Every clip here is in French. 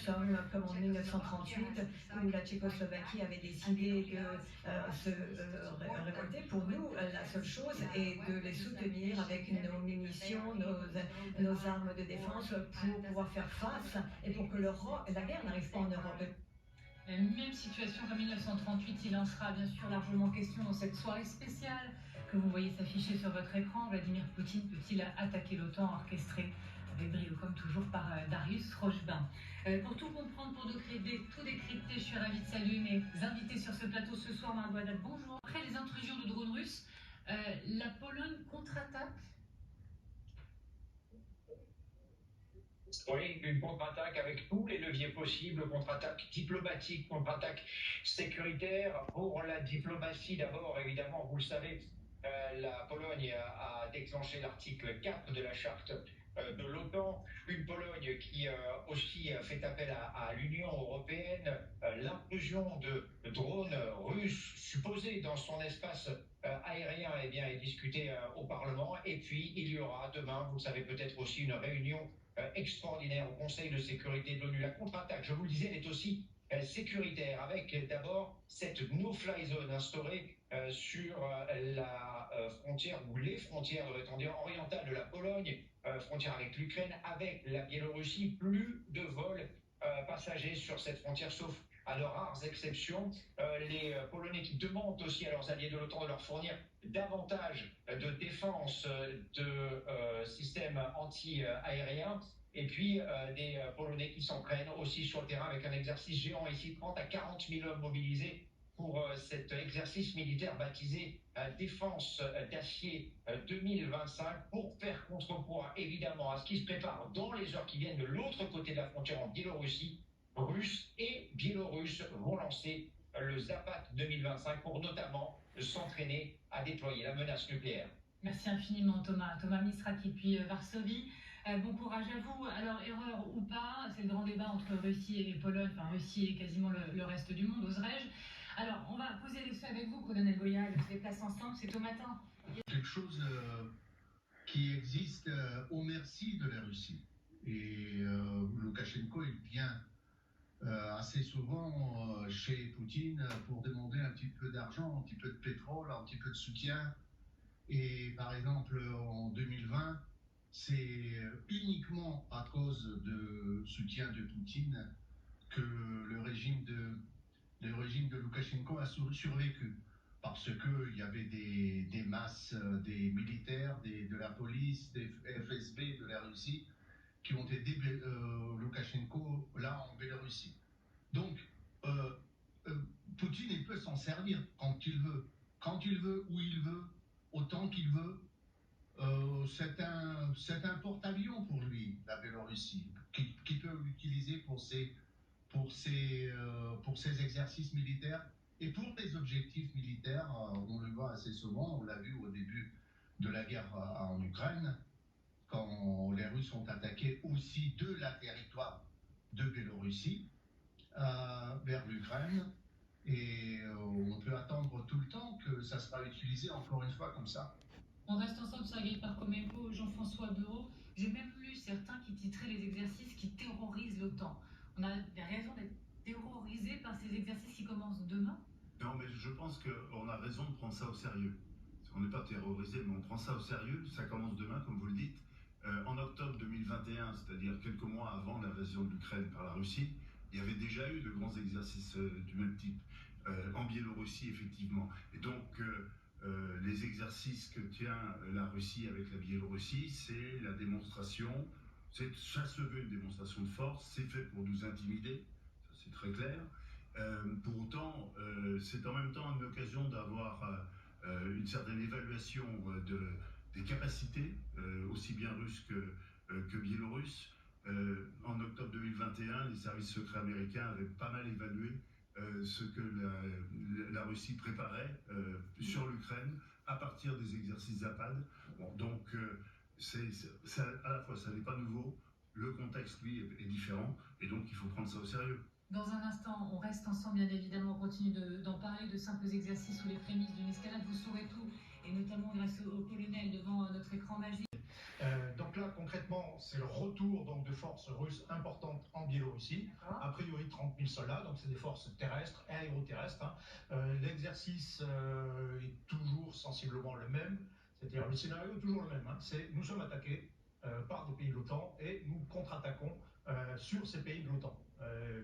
sommes comme en 1938 où la Tchécoslovaquie avait décidé de se révolter. Pour nous, la seule chose est de les soutenir avec nos munitions, nos armes de défense pour pouvoir faire face et pour que la guerre n'arrive pas en Europe. La même situation qu'en 1938, il en sera bien sûr largement question dans cette soirée spéciale que vous voyez s'afficher sur votre écran. Vladimir Poutine peut-il attaquer l'OTAN, orchestré avec brio comme toujours par Darius Rochebin. Pour tout comprendre, pour tout décrypter, je suis ravie de saluer mes invités sur ce plateau ce soir. Margot Haddad, bonjour. Après les intrusions de drones russes, la Pologne contre-attaque. Oui, une contre-attaque avec tous les leviers possibles, contre-attaque diplomatique, contre-attaque sécuritaire. Pour la diplomatie, d'abord, évidemment, vous le savez, la Pologne a déclenché l'article 4 de la charte de l'OTAN, une Pologne qui aussi fait appel à l'Union européenne. L'intrusion de drones russes supposés dans son espace aérien est discutée au Parlement. Et puis, il y aura demain, vous le savez peut-être aussi, une réunion extraordinaire au Conseil de sécurité de l'ONU. La contre-attaque, je vous le disais, elle est aussi sécuritaire, avec d'abord cette no-fly zone instaurée sur la frontière, ou les frontières, devrait-on dire, orientales de la Pologne, frontière avec l'Ukraine, avec la Biélorussie. Plus de vols passagers sur cette frontière, sauf à de rares exceptions. Les Polonais qui demandent aussi à leurs alliés de l'OTAN de leur fournir davantage de défense, de systèmes anti-aériens. Et puis des Polonais qui s'entraînent aussi sur le terrain avec un exercice géant ici, 30 à 40 000 hommes mobilisés pour cet exercice militaire baptisé Défense d'acier 2025, pour faire contrepoids évidemment à ce qui se prépare dans les heures qui viennent de l'autre côté de la frontière en Biélorussie. Russes et Biélorusses vont lancer le Zapad 2025 pour notamment s'entraîner à déployer la menace nucléaire. Merci infiniment Thomas Mistraki, puis Varsovie. Bon courage à vous. Alors, erreur ou pas, c'est le grand débat entre Russie et Pologne, enfin Russie et quasiment le reste du monde, oserais-je. Alors, on va poser les faits avec vous, colonel Goyal, on se déplace ensemble, c'est au matin. Quelque chose qui existe au merci de la Russie. Et Loukachenko, il vient assez souvent chez Poutine pour demander un petit peu d'argent, un petit peu de pétrole, un petit peu de soutien. Et par exemple, en 2020, c'est uniquement à cause de soutien de Poutine que le régime de Loukachenko a survécu. Parce qu'il y avait des masses, des militaires, de la police, des FSB de la Russie, qui ont aidé Loukachenko là en Biélorussie. Donc, Poutine, il peut s'en servir quand il veut, où il veut, autant qu'il veut. C'est un porte-avions pour lui, la Biélorussie, qui peut l'utiliser pour ses exercices militaires et pour des objectifs militaires. On le voit assez souvent, on l'a vu au début de la guerre en Ukraine, quand les Russes ont attaqué aussi de la territoire de Biélorussie vers l'Ukraine. Et on peut attendre tout le temps que ça sera utilisé encore une fois comme ça. On reste ensemble, Sergei Parkhomenko, Jean-François Bureau. J'ai même lu certains qui titraient les exercices qui terrorisent l'OTAN. On a des raisons d'être terrorisé par ces exercices qui commencent demain? Non, mais je pense qu'on a raison de prendre ça au sérieux. On n'est pas terrorisé, mais on prend ça au sérieux. Ça commence demain, comme vous le dites. En octobre 2021, c'est-à-dire quelques mois avant l'invasion de l'Ukraine par la Russie, il y avait déjà eu de grands exercices du même type. En Biélorussie, effectivement. Et donc, les exercices que tient la Russie avec la Biélorussie, c'est la démonstration, ça se veut une démonstration de force, c'est fait pour nous intimider, ça c'est très clair. Pour autant, c'est en même temps une occasion d'avoir une certaine évaluation des capacités, aussi bien russes que biélorusses. En octobre 2021, les services secrets américains avaient pas mal évalué ce que la Russie préparait sur l'Ukraine à partir des exercices Zapad. Bon, donc, à la fois, ça n'est pas nouveau, le contexte, lui, est différent, et donc il faut prendre ça au sérieux. Dans un instant, on reste ensemble, bien évidemment, on continue d'en parler, de simples exercices ou les prémices d'une escalade, vous saurez tout, et notamment grâce au colonel devant notre écran magique. Donc là, concrètement, c'est le retour donc, de force forces russes importantes en Biélorussie, a priori 30 000 soldats, donc c'est des forces terrestres et aéroterrestres. L'exercice est toujours sensiblement le même, c'est-à-dire le scénario est toujours le même, c'est nous sommes attaqués par des pays de l'OTAN et nous contre-attaquons sur ces pays de l'OTAN.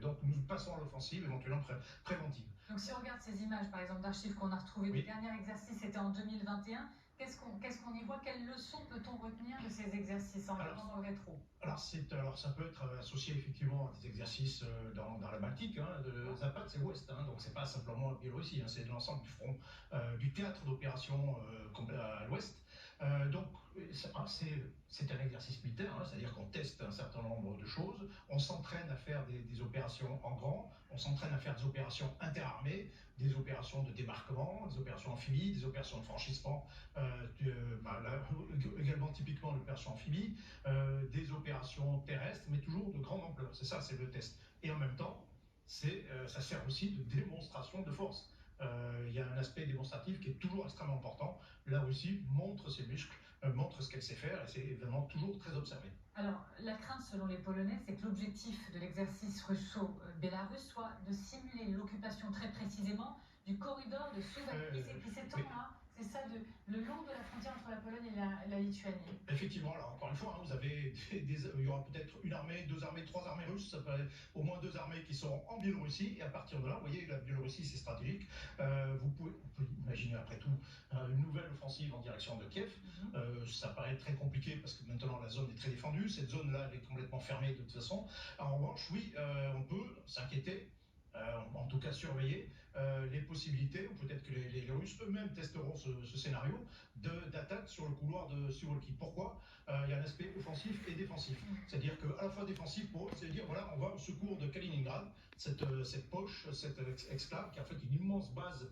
Donc nous passons à l'offensive, éventuellement préventive. Donc si on regarde ces images, par exemple, d'archives qu'on a retrouvées, le dernier exercice c'était en 2021, qu'est-ce qu'on y voit? Quelles leçons peut-on retenir de ces exercices en regardant dans le rétro? Alors ça peut être associé effectivement à des exercices dans la Baltique, de Zapad c'est ouest, donc c'est pas simplement la Biélorussie, c'est l'ensemble du front, du théâtre d'opération à l'ouest. Donc c'est un exercice militaire, c'est-à-dire qu'on teste un certain nombre de choses, on s'entraîne à faire des opérations en grand, on s'entraîne à faire des opérations interarmées, des opérations de débarquement, des opérations amphibies, des opérations de franchissement, également typiquement l'opération amphibie, des opérations terrestres, mais toujours de grande ampleur. C'est ça, c'est le test. Et en même temps, ça sert aussi de démonstration de force. Il y a un aspect démonstratif qui est toujours extrêmement important. La Russie montre ses muscles, montre ce qu'elle sait faire, et c'est évidemment toujours très observé. Alors, la crainte selon les Polonais, c'est que l'objectif de l'exercice russo-bélarusse soit de simuler l'occupation très précisément du corridor de Suwałki qui s'étend là, c'est ça, le long de la frontière entre la Pologne et la Lituanie. Effectivement, alors encore une fois, vous avez il y aura peut-être une armée, deux armées, trois armées russes, ça peut être au moins deux armées qui seront en Biélorussie, et à partir de là, vous voyez, la Biélorussie c'est stratégique, on peut imaginer après tout une nouvelle offensive en direction de Kiev, ça paraît très compliqué parce que maintenant la zone est très défendue, cette zone-là elle est complètement fermée de toute façon. En revanche, oui, on peut s'inquiéter, en tout cas surveiller les possibilités, ou peut-être que les Russes eux-mêmes testeront ce scénario d'attaque sur le couloir de Suwałki. Pourquoi? Il y a un aspect offensif et défensif. C'est-à-dire qu'à la fois défensif pour eux, c'est dire voilà, on va au secours de Kaliningrad, cette poche, cette exclave qui a fait une immense base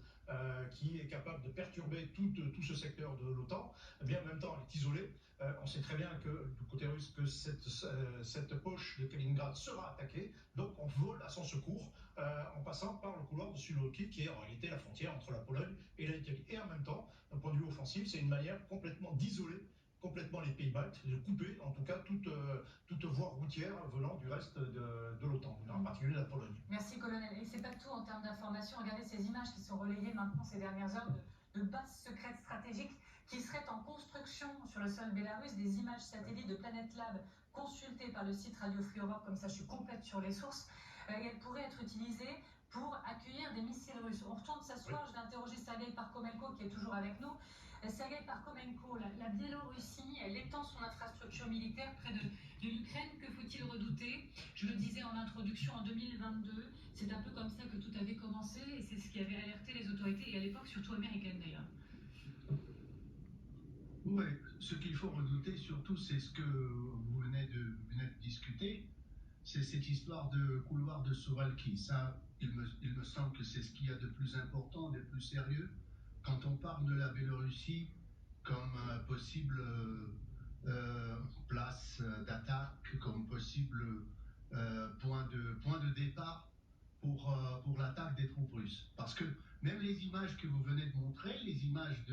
qui est capable de perturber tout ce secteur de l'OTAN. Eh bien, en même temps, elle est isolée. On sait très bien que du côté russe que cette poche de Kaliningrad sera attaquée, donc on vole à son secours en passant par le couloir de Suwałki, qui est en réalité la frontière entre la Pologne et la Lituanie. Et en même temps, d'un point de vue offensif, c'est une manière complètement d'isoler complètement les pays baltes, de couper en tout cas toute voie routière venant du reste de l'OTAN, en particulier de la Pologne. Merci colonel. Et c'est pas tout en termes d'information. Regardez ces images qui sont relayées maintenant ces dernières heures de bases secrètes stratégiques qui seraient en construction sur le sol bélarusse, des images satellites de Planet Lab consultées par le site Radio Free Europe, comme ça je suis complète sur les sources, et elles pourraient être utilisées pour accueillir des missiles russes. On retourne s'asseoir, je vais interroger Sergei Parkhomenko qui est toujours avec nous. Sergei Parkhomenko, la Biélorussie, elle étend son infrastructure militaire près de l'Ukraine. Que faut-il redouter? Je le disais en introduction, en 2022, c'est un peu comme ça que tout avait commencé et c'est ce qui avait alerté les autorités, et à l'époque surtout américaines d'ailleurs. Oui, ce qu'il faut redouter surtout, c'est ce que vous venez de discuter, c'est cette histoire de couloir de Suwałki. Ça, il me semble que c'est ce qu'il y a de plus important, de plus sérieux, quand on parle de la Biélorussie comme possible place d'attaque, comme possible point de départ pour l'attaque des troupes russes. Parce que même les images que vous venez de montrer, les images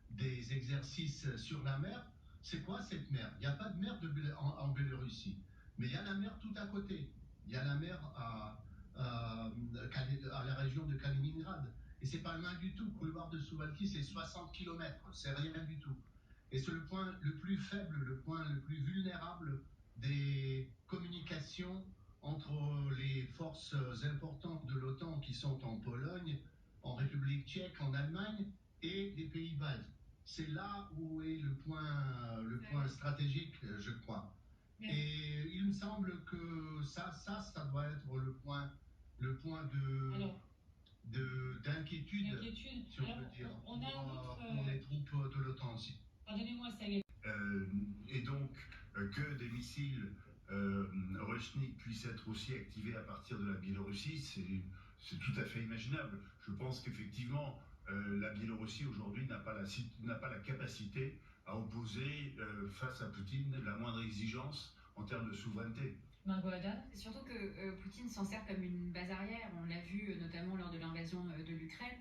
des exercices sur la mer, c'est quoi cette mer? Il n'y a pas de mer en Biélorussie, mais il y a la mer tout à côté. Il y a la mer à la région de Kaliningrad. Et c'est pas loin du tout. Le couloir de Suwałki, c'est 60 km, c'est rien du tout. Et c'est le point le plus faible, le point le plus vulnérable des communications entre les forces importantes de l'OTAN qui sont en Pologne, en République tchèque, en Allemagne et les pays baltes. C'est là où est le point stratégique, je crois. Et il me semble que ça doit être le point d'inquiétude, si on peut dire, pour les troupes de l'OTAN aussi. Pardonnez-moi, Sergei. Et donc, que des missiles Rushnik puissent être aussi activés à partir de la Biélorussie, c'est tout à fait imaginable. Je pense qu'effectivement, la Biélorussie aujourd'hui n'a pas la capacité à opposer face à Poutine la moindre exigence en termes de souveraineté. C'est surtout que Poutine s'en sert comme une base arrière. On l'a vu notamment lors de l'invasion de l'Ukraine.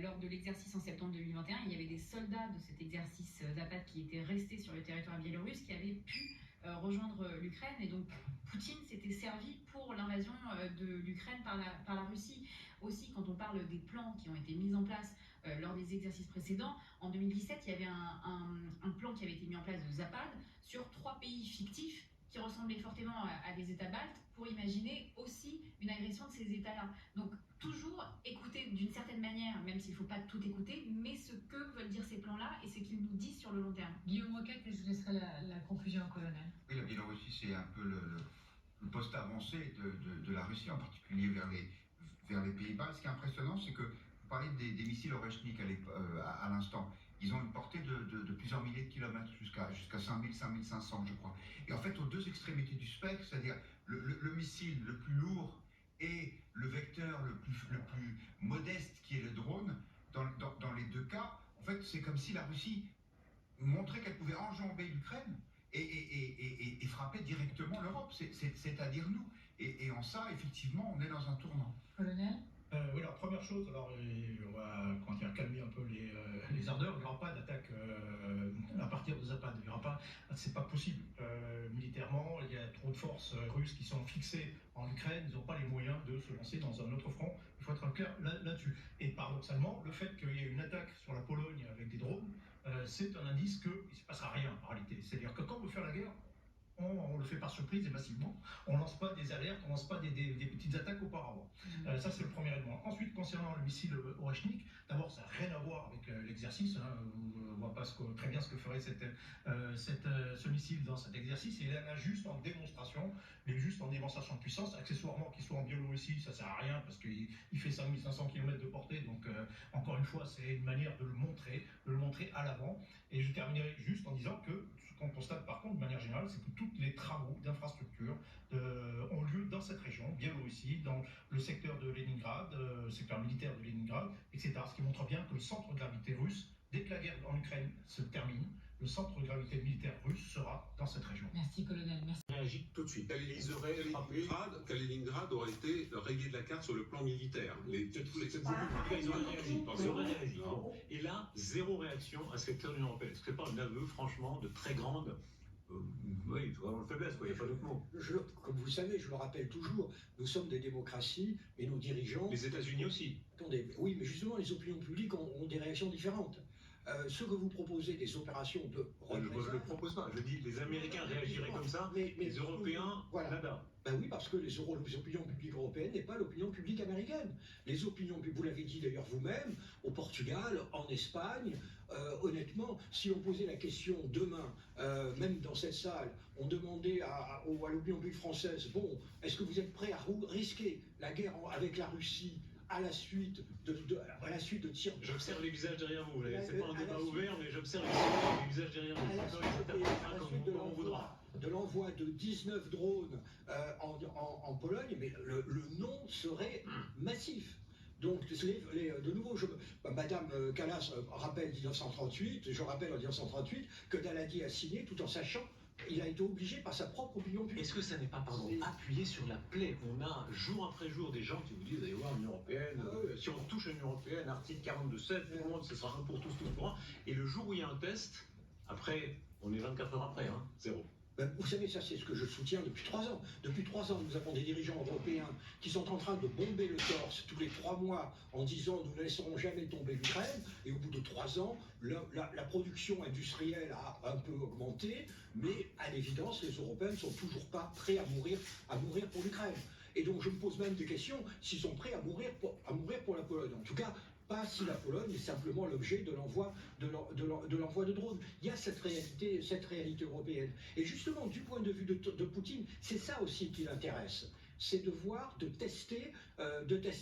Lors de l'exercice en septembre 2021, il y avait des soldats de cet exercice Zapad qui étaient restés sur le territoire biélorusse, qui avaient pu rejoindre l'Ukraine. Et donc Poutine s'était servi pour l'invasion de l'Ukraine par la Russie. Aussi, quand on parle des plans qui ont été mis en place lors des exercices précédents, en 2017, il y avait un plan qui avait été mis en place de Zapad sur 3 pays fictifs qui ressemblaient fortement à des États baltes pour imaginer aussi une agression de ces États-là. Donc toujours écouter d'une certaine manière, même s'il ne faut pas tout écouter, mais ce que veulent dire ces plans-là et ce qu'ils nous disent sur le long terme. Guillaume Roquette, et je laisserai la conclusion au colonel. Oui, la Biélorussie, c'est un peu le poste avancé de la Russie, en particulier vers les Pays-Bas. Ce qui est impressionnant, c'est que vous parlez des missiles Oreshnik à l'instant. Ils ont une portée de plusieurs milliers de kilomètres jusqu'à 5000, 5500, je crois. Et en fait, aux deux extrémités du spectre, c'est-à-dire le missile le plus lourd et le vecteur le plus modeste qui est le drone, dans les deux cas, en fait, c'est comme si la Russie montrait qu'elle pouvait enjamber l'Ukraine et frapper directement l'Europe, c'est-à-dire nous. Et en ça, effectivement, on est dans un tournant. Colonel ? Oui, alors première chose, on va calmer un peu les ardeurs. Il n'y aura pas d'attaque à partir de Zapad. Il y aura pas, c'est pas possible. Militairement, il y a trop de forces russes qui sont fixées en Ukraine. Ils n'ont pas les moyens de se lancer dans un autre front. Il faut être clair là-dessus. Et paradoxalement, le fait qu'il y ait une attaque sur la Pologne avec des drones, c'est un indice qu'il ne se passera rien en réalité. C'est-à-dire que quand on veut faire la guerre, on le fait par surprise et massivement. On ne lance pas des alertes, on ne lance pas des petites attaques auparavant. Ça, c'est le premier élément. Ensuite, concernant le missile Oreshnik, d'abord, ça n'a rien à voir avec l'exercice. On ne voit pas très bien ce que ferait ce missile dans cet exercice. Il est là juste en démonstration, juste en démonstration de puissance. Accessoirement, qu'il soit en Biélorussie, ça ne sert à rien parce qu'il fait 5500 km de portée. Donc, encore une fois, c'est une manière de le montrer à l'avant. Et je terminerai juste en disant que ce qu'on constate par contre de manière générale, c'est que tous les travaux d'infrastructure ont lieu dans cette région, Biélorussie, dans le secteur de Leningrad, le secteur militaire de Leningrad, etc. Ce qui montre bien que le centre de gravité russe, dès que la guerre en Ukraine se termine, le centre de gravité militaire russe sera dans cette région. Merci, colonel. Merci. Réagit tout de suite. Kaliningrad aurait été rayé de la carte sur le plan militaire. Ils auraient réagi. Et là, zéro réaction à ce secteur de l'Union européenne. Ce n'est pas un aveu, franchement, de très grande faiblesse, il n'y a pas d'autre mot. Comme vous le savez, je le rappelle toujours, nous sommes des démocraties et nos dirigeants... Les États-Unis aussi. Attendez, oui, mais justement, les opinions publiques ont des réactions différentes. Ce que vous proposez, des opérations de représailles... Je ne le propose pas. Je dis les Américains réagiraient comme ça, mais les Européens, voilà. nada. Ben oui, parce que les opinions publiques européennes n'est pas l'opinion publique américaine. Les opinions publiques, vous l'avez dit d'ailleurs vous-même, au Portugal, en Espagne, honnêtement, si on posait la question demain, même dans cette salle, on demandait à l'opinion publique française, bon, est-ce que vous êtes prêt à risquer la guerre avec la Russie à la suite de tirs... J'observe les visages derrière vous. C'est pas un débat ouvert, mais j'observe les visages derrière vous. De l'envoi de 19 drones en Pologne, mais le nom serait massif. Donc, de nouveau, Madame Kallas rappelle 1938, je rappelle en 1938 que Daladier a signé tout en sachant qu'il a été obligé par sa propre opinion publique. Est-ce que ça n'est pas, appuyé sur la plaie? On a jour après jour des gens qui vous disent, allez voir l'Union Européenne, si on touche à l'Union Européenne, article 42.7, tout le monde, ce sera un pour tous, tous pour un. Et le jour où il y a un test, après, on est 24 heures après, zéro. Vous savez, ça c'est ce que je soutiens depuis 3 ans. Depuis 3 ans, nous avons des dirigeants européens qui sont en train de bomber le torse tous les 3 mois en disant nous ne laisserons jamais tomber l'Ukraine. Et au bout de 3 ans, la production industrielle a un peu augmenté, mais à l'évidence, les Européens ne sont toujours pas prêts à mourir pour l'Ukraine. Et donc je me pose même des questions s'ils sont prêts à mourir pour la Pologne. En tout cas, pas si la Pologne est simplement l'objet de l'envoi de drones. Il y a cette réalité européenne. Et justement, du point de vue de Poutine, c'est ça aussi qui l'intéresse. C'est de tester.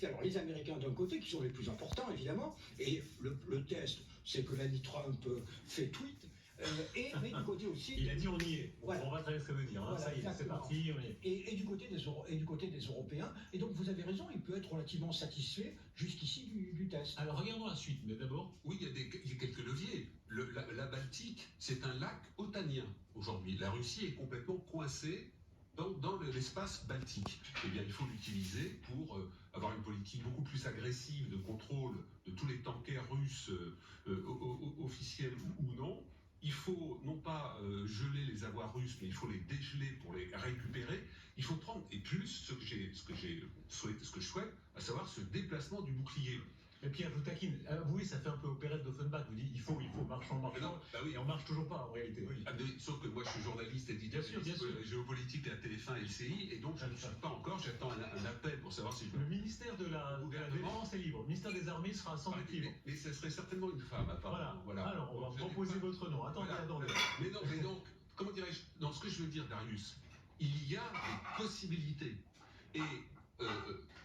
Alors les Américains d'un côté, qui sont les plus importants évidemment, et le test, c'est que l'ami Trump fait tweet. Mais du côté aussi... Il a dit on y est. Voilà. On va savoir ce que ça veut dire. Voilà, ça y est, c'est parti. Et du côté des Européens. Et donc vous avez raison, il peut être relativement satisfait jusqu'ici du test. Alors regardons la suite, mais d'abord... Oui, il y a quelques leviers. La Baltique, c'est un lac otanien aujourd'hui. La Russie est complètement coincée dans l'espace baltique. Eh bien, il faut l'utiliser pour avoir une politique beaucoup plus agressive de contrôle de tous les tankers russes, officiels ou non. Il faut non pas geler les avoirs russes, mais il faut les dégeler pour les récupérer. Il faut prendre, et plus ce que je souhaite, à savoir ce déplacement du bouclier. Et Pierre, je vous taquine. Oui, ça fait un peu opérette d'Offenbach. Vous dites il faut, marchons, Bah oui. et on marche toujours pas en réalité. Oui. Sauf que moi je suis journaliste éditeur géopolitique à TF1 LCI, et donc je ne suis pas encore, j'attends un appel pour savoir si je Le ministère de la Défense est libre. Le ministère des Armées sera sans doute libre. Mais ce serait certainement une femme, apparemment. Voilà. Alors, on va proposer votre nom. Attendez. Mais donc, comment dirais-je, dans ce que je veux dire, Darius, il y a des possibilités. Et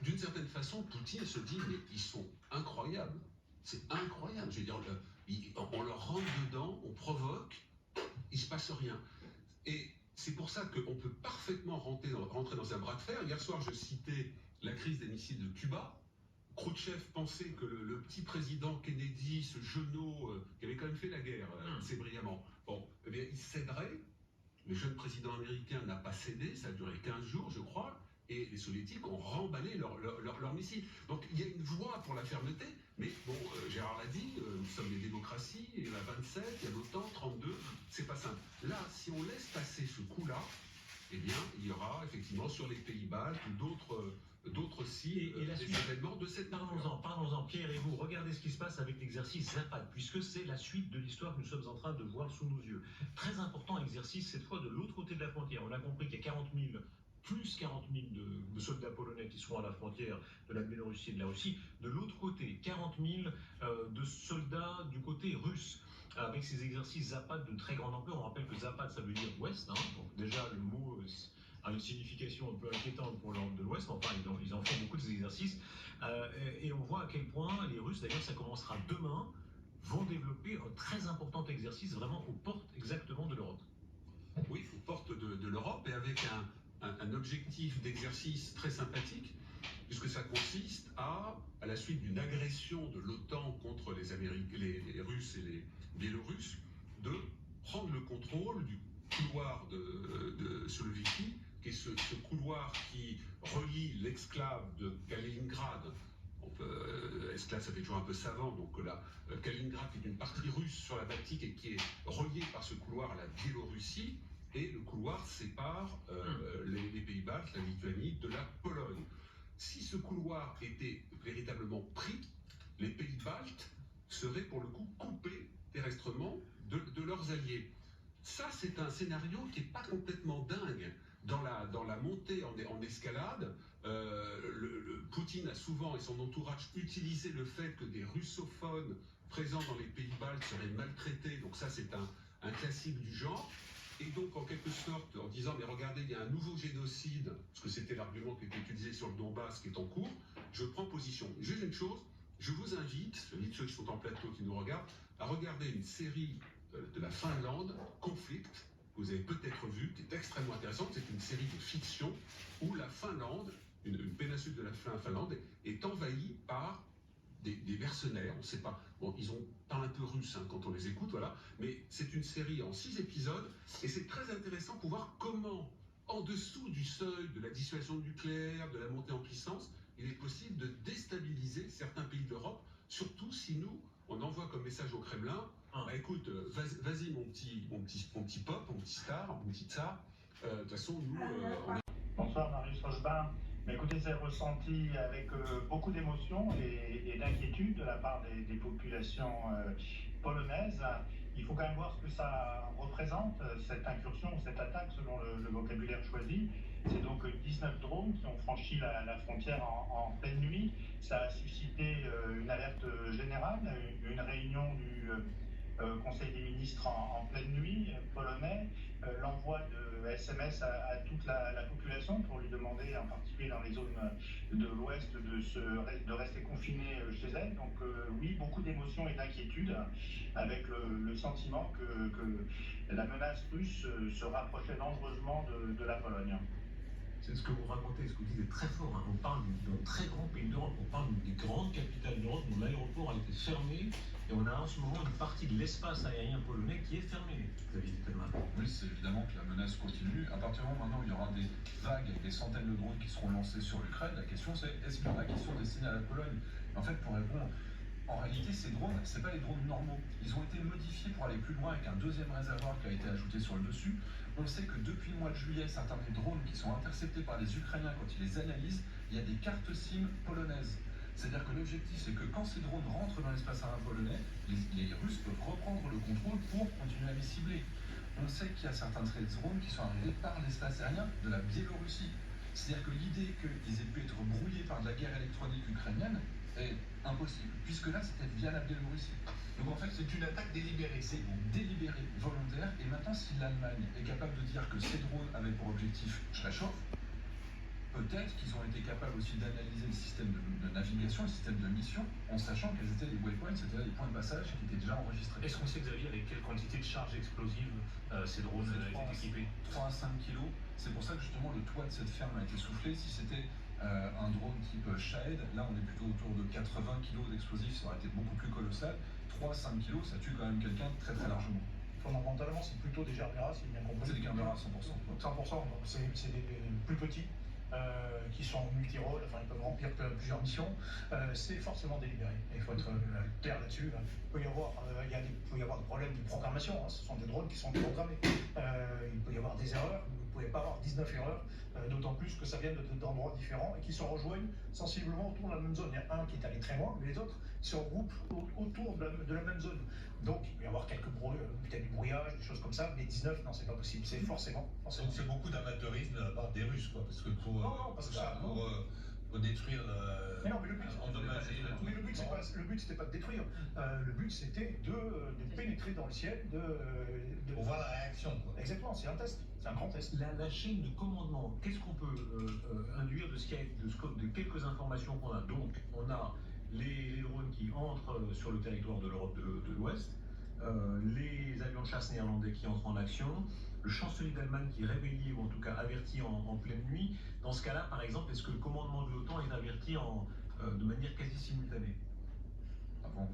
d'une certaine façon, Poutine se dit, mais ils sont incroyables. C'est incroyable. Je veux dire, on leur rentre dedans, on provoque, il ne se passe rien. Et c'est pour ça qu'on peut parfaitement rentrer dans un bras de fer. Hier soir, je citais la crise des missiles de Cuba. Khrouchtchev pensait que le petit président Kennedy, ce genou qui avait quand même fait la guerre assez brillamment, eh bien, il céderait. Le jeune président américain n'a pas cédé, ça a duré 15 jours, je crois, et les soviétiques ont remballé leurs missiles. Donc il y a une voie pour la fermeté, mais bon, Gérard l'a dit, nous sommes des démocraties, il y en a 27, il y a l'OTAN, 32, c'est pas simple. Là, si on laisse passer ce coup-là, eh bien, il y aura effectivement sur les Pays-Baltes ou d'autres cibles des événements de cette nature. Parlons-en, Pierre et vous, regardez ce qui se passe avec l'exercice Zapad, puisque c'est la suite de l'histoire que nous sommes en train de voir sous nos yeux. Très important exercice, cette fois de l'autre côté de la frontière. On a compris qu'il y a plus 40 000 de soldats polonais qui seront à la frontière de la Biélorussie et de la Russie. De l'autre côté, 40 000 de soldats du côté russe, avec ces exercices Zapad de très grande ampleur. On rappelle que Zapad, ça veut dire ouest, donc déjà le mot a une signification un peu inquiétante pour l'Europe de l'Ouest, enfin ils en font beaucoup de ces exercices, et on voit à quel point les Russes, d'ailleurs ça commencera demain, vont développer un très important exercice vraiment aux portes exactement de l'Europe. Oui, aux portes de l'Europe, et avec un objectif d'exercice très sympathique, puisque ça consiste à la suite d'une agression de l'OTAN contre les Russes et les Biélorusses, de prendre le contrôle du couloir de Soloviki, qui est ce couloir qui relie l'exclave de Kaliningrad. Esclave, ça fait toujours un peu savant, donc là, Kaliningrad est une partie russe sur la Baltique et qui est reliée par ce couloir à la Biélorussie, et le couloir sépare les Pays-Baltes, la Lituanie, de la Pologne. Si ce couloir était véritablement pris, les Pays-Baltes seraient pour le coup coupés terrestrement de leurs alliés. Ça, c'est un scénario qui n'est pas complètement dingue. Dans la montée en escalade, Poutine a souvent, et son entourage, utilisé le fait que des russophones présents dans les Pays-Baltes seraient maltraités. Donc ça, c'est un classique du genre. Et donc, en quelque sorte, en disant, mais regardez, il y a un nouveau génocide, parce que c'était l'argument qui était utilisé sur le Donbass qui est en cours, je prends position. Juste une chose, je vous invite, ceux qui sont en plateau, qui nous regardent, à regarder une série de la Finlande, Conflict, que vous avez peut-être vu, qui est extrêmement intéressante. C'est une série de fiction où la Finlande, une péninsule de la Finlande, est envahie par des mercenaires, on ne sait pas. Bon, ils parlent un peu russe quand on les écoute, voilà. Mais c'est une série en 6 épisodes, et c'est très intéressant pour voir comment, en dessous du seuil de la dissuasion nucléaire, de la montée en puissance, il est possible de déstabiliser certains pays d'Europe, surtout si nous, on envoie comme message au Kremlin, écoute, vas-y mon petit pop, mon petit star, mon petit tsar, de toute façon, nous, on est... Bonsoir Marius Rochebin. Écoutez, c'est ressenti avec beaucoup d'émotion et d'inquiétude de la part des populations polonaises. Il faut quand même voir ce que ça représente, cette incursion, cette attaque selon le vocabulaire choisi. C'est donc 19 drones qui ont franchi la frontière en pleine nuit. Ça a suscité une alerte générale, une réunion du Conseil des ministres en pleine nuit polonais, l'envoi de SMS à toute la population pour lui demander, en particulier dans les zones de l'Ouest, de rester confinée chez elle. Donc oui, beaucoup d'émotions et d'inquiétude, avec le sentiment que la menace russe se rapprochait dangereusement de la Pologne. C'est ce que vous racontez, ce que vous dites est très fort. On parle d'un très grand pays d'Europe, on parle des grandes capitales d'Europe dont l'aéroport a été fermé, et on a en ce moment une partie de l'espace aérien polonais qui est fermée. Oui, c'est évidemment que la menace continue. À partir du moment maintenant où il y aura des vagues avec des centaines de drones qui seront lancés sur l'Ukraine, la question c'est est-ce qu'il y en a qui sont destinés à la Pologne? En fait, pour répondre, En réalité, ces drones, c'est pas les drones normaux. Ils ont été modifiés pour aller plus loin avec un deuxième réservoir qui a été ajouté sur le dessus. On sait que depuis le mois de juillet, certains des drones qui sont interceptés par les Ukrainiens, quand ils les analysent, il y a des cartes SIM polonaises. C'est-à-dire que l'objectif, c'est que quand ces drones rentrent dans l'espace aérien polonais, les Russes peuvent reprendre le contrôle pour continuer à les cibler. On sait qu'il y a certains de ces drones qui sont arrivés par l'espace aérien de la Biélorussie. C'est-à-dire que l'idée qu'ils aient pu être brouillés par de la guerre électronique ukrainienne est impossible, puisque là, c'était via la Biélorussie. Donc en fait, c'est une attaque délibérée. C'est délibéré, volontaire, et maintenant, si l'Allemagne est capable de dire que ces drones avaient pour objectif « je la chauffe », peut-être qu'ils ont été capables aussi d'analyser le système de navigation, le système de mission, en sachant quels étaient les waypoints, c'est-à-dire les points de passage qui étaient déjà enregistrés. Est-ce qu'on sait, Xavier, avec quelle quantité de charges explosives ces drones étaient équipés? 3 à 5 kilos. C'est pour ça que justement le toit de cette ferme a été soufflé. Si c'était un drone type Shahed, là on est plutôt autour de 80 kilos d'explosifs, ça aurait été beaucoup plus colossal. 3 à 5 kilos, ça tue quand même quelqu'un très très largement. Fondamentalement, c'est plutôt des Gerbera, si j'ai bien compris. C'est des Gerbera à 100%. 100%, donc c'est des plus petits. Qui sont multi-rôles, enfin ils peuvent remplir plusieurs missions, c'est forcément délibéré. Il faut être clair là-dessus. Il peut y avoir des problèmes de programmation, hein. Ce sont des drones qui sont programmés. Il peut y avoir des erreurs, vous ne pouvez pas avoir 19 erreurs, d'autant plus que ça vient d'endroits différents et qui se rejoignent sensiblement autour de la même zone. Il y a un qui est allé très loin, mais les autres se regroupent autour de la même zone. Donc il peut y avoir quelques peut-être du brouillage, des choses comme ça, mais 19, non, c'est pas possible. C'est forcément. Donc c'est beaucoup d'amateurisme de la part des Russes, quoi, parce que pour détruire, mais non, mais le but, endommager. Mais le but c'était pas de détruire. Le but c'était de pénétrer dans le ciel, pour voir la réaction, quoi. Exactement, c'est un test, c'est un grand test. La chaîne de commandement, qu'est-ce qu'on peut induire de quelques informations qu'on a? Donc, on a les drones qui entrent sur le territoire de l'Europe de l'Ouest, les avions de chasse néerlandais qui entrent en action, le chancelier d'Allemagne qui est réveillé ou en tout cas averti en pleine nuit. Dans ce cas-là, par exemple, est-ce que le commandement de l'OTAN est averti de manière quasi simultanée? Avant,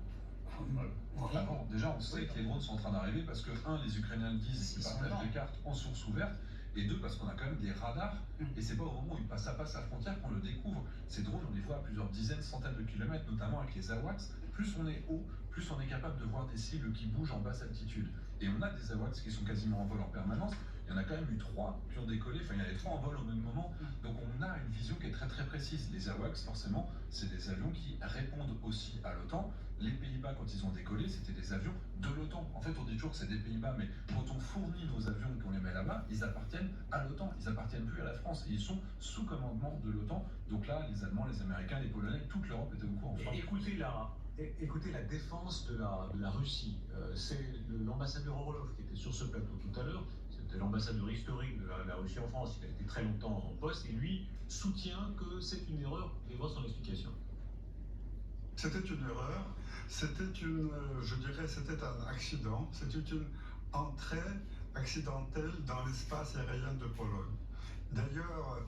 déjà, on sait que les drones sont en train d'arriver parce que, les Ukrainiens le disent, ils partagent des cartes en source ouverte, et deux, parce qu'on a quand même des radars, et c'est pas au moment où ils passent la frontière qu'on le découvre. Ces drones, on les voit à plusieurs dizaines, centaines de kilomètres, notamment avec les AWACS. Plus on est haut, plus on est capable de voir des cibles qui bougent en basse altitude. Et on a des AWACS qui sont quasiment en vol en permanence. Il y en a quand même eu 3 qui ont décollé, enfin il y en avait 3 en vol au même moment. Donc on a une vision qui est très très précise. Les AWACS, forcément, c'est des avions qui répondent aussi à l'OTAN. Les Pays-Bas, quand ils ont décollé, c'était des avions de l'OTAN. En fait, on dit toujours que c'est des Pays-Bas, mais quand on fournit nos avions et qu'on les met là-bas, ils appartiennent à l'OTAN. Ils appartiennent plus à la France. Et ils sont sous commandement de l'OTAN. Donc là, les Allemands, les Américains, les Polonais, toute l'Europe était au courant. Écoutez la défense de la Russie. C'est l'ambassadeur Orlov qui était sur ce plateau tout à l'heure. C'était l'ambassadeur historique de la Russie en France. Il a été très longtemps en poste et lui soutient que c'est une erreur. Et voit son explication. C'était une erreur. C'était c'était un accident. C'était une entrée accidentelle dans l'espace aérien de Pologne. D'ailleurs,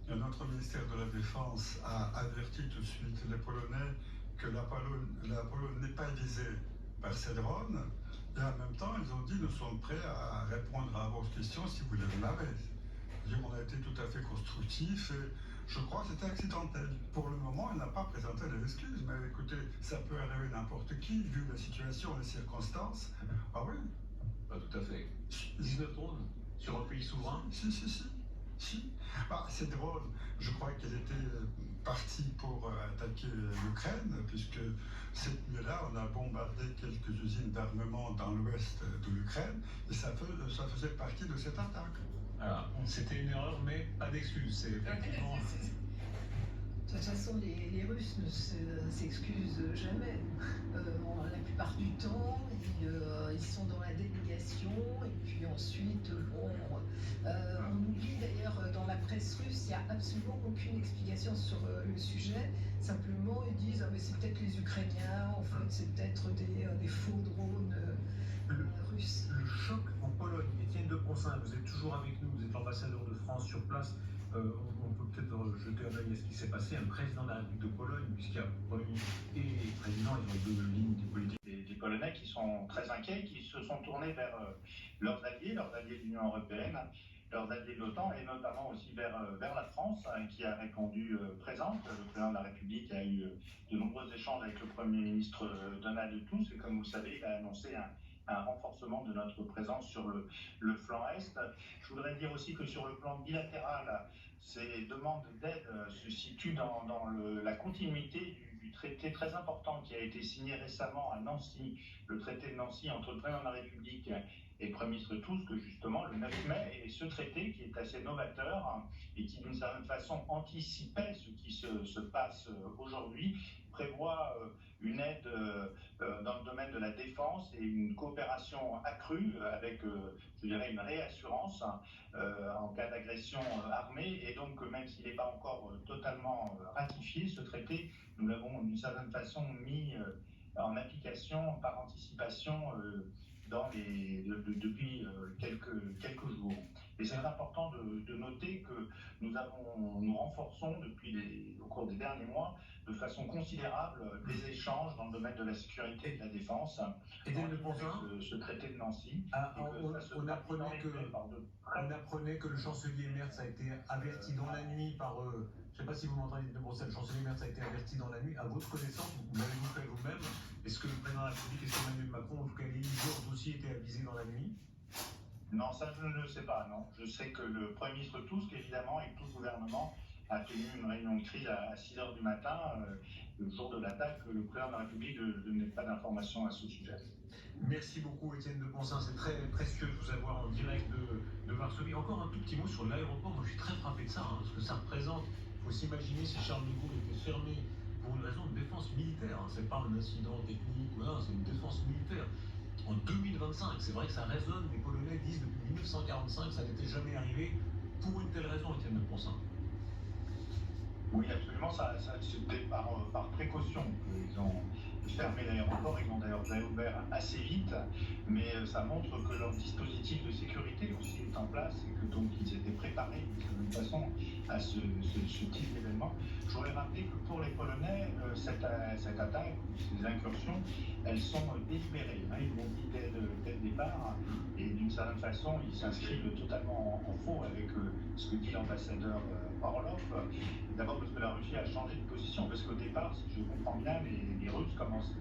notre ministère de la Défense a averti tout de suite les Polonais que la Pologne n'est pas visée par ces drones, et en même temps, ils ont dit nous sommes prêts à répondre à vos questions si vous les avez. On a été tout à fait constructifs et je crois que c'était accidentel. Pour le moment, elle n'a pas présenté les excuses, mais écoutez, ça peut arriver n'importe qui, vu la situation, les circonstances. Ah oui? Pas tout à fait. 19 drones sur un pays souverain? Si. Ces drones, je crois qu'elles étaient parties pour attaquer l'Ukraine, puisque cette nuit-là, on a bombardé quelques usines d'armement dans l'ouest de l'Ukraine, et ça faisait partie de cette attaque. Alors, c'était une erreur, mais pas d'excuse. C'est effectivement... De toute façon, les Russes ne s'excusent jamais. La plupart du temps, ils sont dans la délégation, et puis ensuite, on oublie d'ailleurs, dans la presse russe, il n'y a absolument aucune explication sur le sujet. Simplement, ils disent mais c'est peut-être les Ukrainiens, en fait, c'est peut-être des faux drones russes. Le choc en Pologne, Étienne de Poncin, vous êtes toujours avec nous, vous êtes l'ambassadeur de France sur place. On peut peut-être jeter un œil à ce qui s'est passé. Un président de la République de Pologne, puisqu'il y a Premier ministre et président, ils ont deux lignes politiques. Des Polonais qui sont très inquiets, qui se sont tournés vers leurs alliés de l'Union européenne, leurs alliés de l'OTAN, et notamment aussi vers la France, qui a répondu présente. Le président de la République a eu de nombreux échanges avec le Premier ministre Donald Tusk, et comme vous le savez, il a annoncé un renforcement de notre présence sur le flanc Est. Je voudrais dire aussi que sur le plan bilatéral, ces demandes d'aide se situent dans la continuité du traité très important qui a été signé récemment à Nancy, le traité de Nancy entre le président de la République et le Premier ministre Tusk, justement, le 9 mai, et ce traité qui est assez novateur et qui, d'une certaine façon, anticipait ce qui se passe aujourd'hui, prévoit une aide dans le domaine de la défense et une coopération accrue avec, je dirais, une réassurance en cas d'agression armée. Et donc, même s'il n'est pas encore totalement ratifié, ce traité, nous l'avons d'une certaine façon mis en application par anticipation depuis quelques jours. Et c'est important de noter que nous renforçons au cours des derniers mois de façon considérable les échanges dans le domaine de la sécurité et de la défense. Et de ce traité de Nancy. On apprenait que le chancelier Merz a été averti dans la nuit par... je ne sais pas si vous m'entendez de Bruxelles, le chancelier Merz a été averti dans la nuit. À votre connaissance, vous l'avez-vous fait vous-même? Est-ce que le président de la République, est-ce qu'Emmanuel Macron, en tout cas Élie Georges aussi, était avisé dans la nuit? Non, ça je ne le sais pas, non. Je sais que le Premier ministre Tusk, évidemment, et tout le gouvernement a tenu une réunion de crise à 6h du matin, le jour de l'attaque. Le président de la République ne donnait pas d'informations à ce sujet. Merci beaucoup Étienne de Poncin, c'est très précieux de vous avoir en direct de Varsovie. Encore un tout petit mot sur l'aéroport, moi je suis très frappé de ça, ce que ça représente. Il faut s'imaginer si Charles de Gaulle était fermé pour une raison de défense militaire, c'est pas un incident technique, c'est une défense militaire. En 2025, c'est vrai que ça résonne, les Polonais disent depuis 1945 ça n'était jamais arrivé pour une telle raison, Étienne de Poncin. Oui, absolument, c'était par précaution qu'ils ont fermé l'aéroport, ils l'ont d'ailleurs réouvert assez vite, mais ça montre que leur dispositif de sécurité aussi est en place et que donc ils étaient préparés d'une certaine façon à ce type d'événement. Je voudrais rappeler que pour les Polonais, cette attaque, ces incursions, elles sont délibérées. Ils l'ont dit dès le départ, et d'une certaine façon, ils s'inscrivent totalement en faux avec ce que dit l'ambassadeur Orlov. D'abord parce que la Russie a changé de position, parce qu'au départ, si je comprends bien, les Russes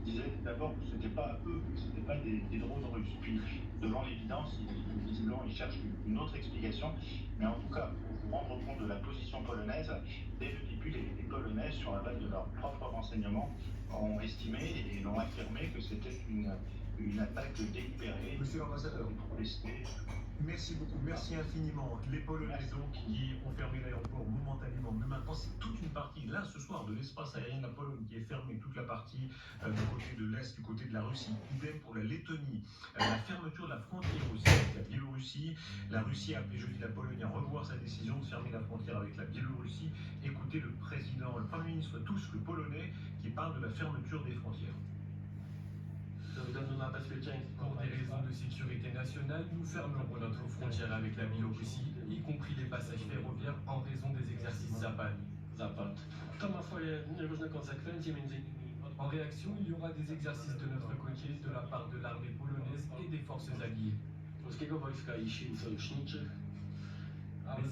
disaient d'abord que ce n'était pas eux, que ce n'étaient pas des drones russes. Puis, devant l'évidence, visiblement, ils cherchent une autre explication. Mais en tout cas, pour vous rendre compte de la position polonaise, dès le début, les Polonais, sur la base de leurs propres renseignements, ont estimé et l'ont affirmé que c'était une attaque délibérée. Monsieur l'ambassadeur, merci beaucoup, merci infiniment. Les Polonais donc qui ont fermé l'aéroport momentanément, mais maintenant c'est toute une partie, là ce soir, de l'espace aérien de la Pologne qui est fermée, toute la partie du côté de l'Est, du côté de la Russie. Idem pour la Lettonie, la fermeture de la frontière aussi avec la Biélorussie. La Russie a appelé jeudi la Pologne à revoir sa décision de fermer la frontière avec la Biélorussie. Écoutez le Premier ministre Tusk, le Polonais, qui parle de la fermeture des frontières. Pour des raisons de sécurité nationale, nous fermerons notre frontière avec la Biélorussie, y compris les passages ferroviaires en raison des exercices Zapad. En réaction, il y aura des exercices de notre côté de la part de l'armée polonaise et des forces alliées. Mais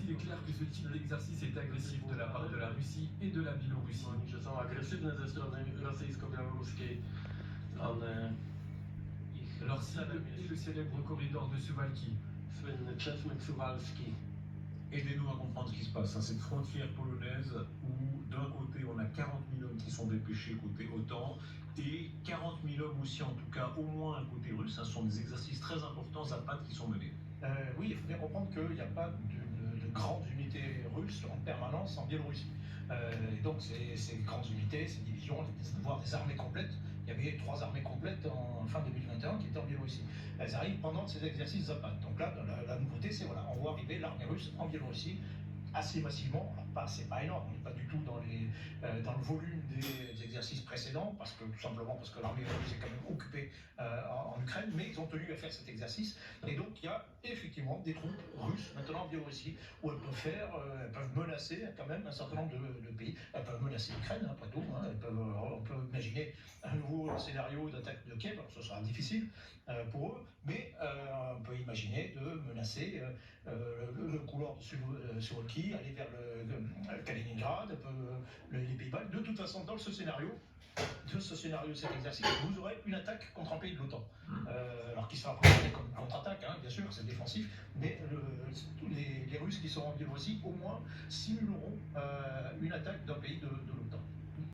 il est clair que ce type d'exercice est agressif de la part de la Russie et de la Biélorussie. Leur cible est le célèbre corridor de Suwałki. Aidez-nous à comprendre ce qui se passe. Cette frontière polonaise où d'un côté on a 40 000 hommes qui sont dépêchés côté OTAN et 40 000 hommes aussi, en tout cas au moins un côté russe. Ce sont des exercices très importants Zapad qui sont menés. Oui, il faut bien comprendre qu'il n'y a pas de grandes unités russes en permanence en Biélorussie. Et donc ces grandes unités, ces divisions, voire des armées complètes, il y avait 3 armées complètes en fin 2021 qui étaient en Biélorussie. Elles arrivent pendant ces exercices Zapad. Donc là, la nouveauté, c'est on voit arriver l'armée russe en Biélorussie assez massivement. c'est pas énorme, on n'est pas du tout dans le volume des exercices précédents, tout simplement parce que l'armée russe est quand même occupée en Ukraine, mais ils ont tenu à faire cet exercice. Et donc il y a effectivement des troupes russes maintenant en Biélorussie où elles peuvent menacer quand même un certain nombre de pays. Elles peuvent menacer l'Ukraine, après tout. Hein. On peut imaginer un nouveau scénario d'attaque de Kiev. Alors, ce sera difficile pour eux, mais on peut imaginer de menacer le couloir de Suroki, aller vers le Kaliningrad, les Pays-Bas. De toute façon, dans ce scénario, cet exercice, vous aurez une attaque contre un pays de l'OTAN. Alors qui sera présenté comme contre-attaque, hein, bien sûr, c'est défensif, mais les Russes qui seront en Biélorussie, au moins, simuleront une attaque d'un pays de l'OTAN.